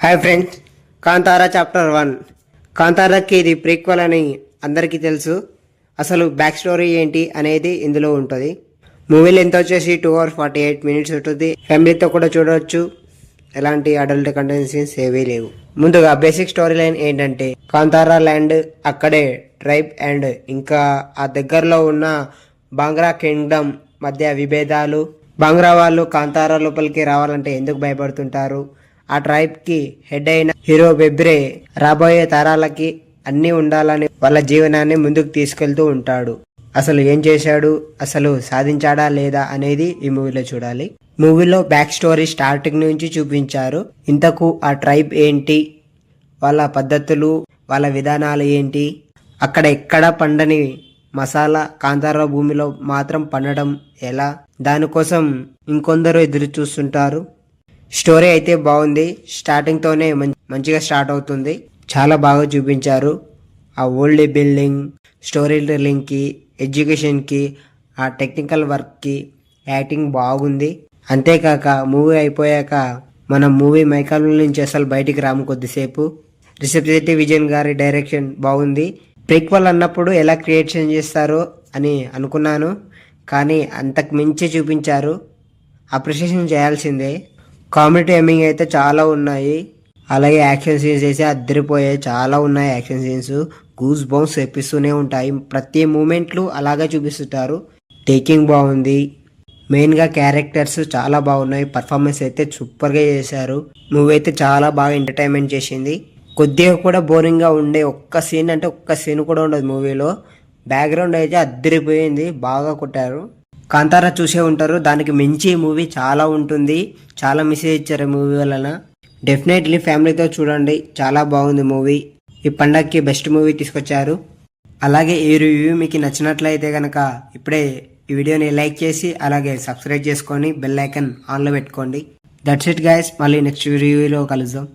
Hi friends, Kantara chapter 1. కాంతారాకి ఇది prequel అని అందరికీ తెలుసు. అసలు బ్యాక్ స్టోరీ ఏంటి అనేది ఇందులో ఉంటుంది. మూవీ లెంత్ వచ్చేసి 2 hours 48 minutes ఉంటుంది. ఫ్యామిలీతో కూడా చూడవచ్చు. ఎలాంటి అడల్ట్ కంటెంట్ సీన్స్ ఏవీ లేవు. ముందుగా బేసిక్ స్టోరీ లైన్ ఏంటంటే, కాంతారా ల్యాండ్, అక్కడే ట్రైబ్ అండ్ ఇంకా ఆ దగ్గరలో ఉన్న బాంగ్రా కింగ్డమ్ మధ్య విభేదాలు. బాంగ్రా వాళ్ళు కాంతారా లోపలికి రావాలంటే ఎందుకు భయపడుతుంటారు, ఆ ట్రైబ్ కి హెడ్ అయిన హీరో బెబ్రే రాబోయే తరాలకి అన్నీ ఉండాలని వాళ్ళ జీవనాన్ని ముందుకు తీసుకెళ్తూ ఉంటాడు. అసలు ఏం చేశాడు, అసలు సాధించాడా లేదా అనేది ఈ మూవీలో చూడాలి. మూవీలో బ్యాక్ స్టోరీ స్టార్టింగ్ నుంచి చూపించారు. ఇంతకు ఆ ట్రైబ్ ఏంటి, వాళ్ళ పద్ధతులు, వాళ్ళ విధానాలు ఏంటి, అక్కడ ఎక్కడ పండని మసాలా కాంతారా భూమిలో మాత్రం పండడం ఎలా, దానికోసం ఇంకొందరు ఎదురు చూస్తుంటారు. స్టోరీ అయితే బాగుంది. స్టార్టింగ్తోనే మంచిగా స్టార్ట్ అవుతుంది. చాలా బాగా చూపించారు. ఆ ఓల్డ్ బిల్డింగ్, స్టోరీ టెల్లింగ్కి, ఎడ్యుకేషన్కి, ఆ టెక్నికల్ వర్క్కి యాక్టింగ్ బాగుంది. అంతేకాక మూవీ అయిపోయాక మనం మూవీ మైకాల నుంచి అసలు బయటికి రాము కొద్దిసేపు. రిషబ్ విజయన్ గారి డైరెక్షన్ బాగుంది. ప్రీక్వల్ అన్నప్పుడు ఎలా క్రియేషన్ చేస్తారో అని అనుకున్నాను, కానీ అంతకు మించి చూపించారు. అప్రిషియేషన్ చేయాల్సిందే. కామెడీ టైమింగ్ అయితే చాలా ఉన్నాయి. అలాగే యాక్షన్ సీన్స్ అయితే అద్దరిపోయాయి. చాలా ఉన్నాయి యాక్షన్ సీన్స్. గూస్ బౌన్స్ తెప్పిస్తూనే ఉంటాయి. ప్రతి మూమెంట్లు అలాగే చూపిస్తుంటారు. టేకింగ్ బాగుంది. మెయిన్గా క్యారెక్టర్స్ చాలా బాగున్నాయి. పర్ఫార్మెన్స్ అయితే సూపర్గా చేశారు. మూవీ అయితే చాలా బాగా ఎంటర్టైన్మెంట్ చేసింది. కొద్దిగా కూడా బోరింగ్గా ఉండే ఒక్క సీన్ అంటే ఒక్క సీన్ కూడా ఉండదు మూవీలో. బ్యాక్గ్రౌండ్ అయితే అద్దరిపోయింది. బాగా కొట్టారు. కాంతారా చూసే ఉంటారు, దానికి మించి మూవీ చాలా ఉంటుంది. చాలా మెసేజ్ ఇచ్చారు మూవీ వలన. డెఫినెట్లీ ఫ్యామిలీతో చూడండి. చాలా బాగుంది మూవీ. ఈ పండగకి బెస్ట్ మూవీ తీసుకొచ్చారు. అలాగే ఈ రివ్యూ మీకు నచ్చినట్లయితే కనుక ఇప్పుడే ఈ వీడియోని లైక్ చేసి అలాగే సబ్స్క్రైబ్ చేసుకొని బెల్ ఐకాన్ ఆన్లో పెట్టుకోండి. That's it guys. మళ్ళీ నెక్స్ట్ రివ్యూలో కలుద్దాం.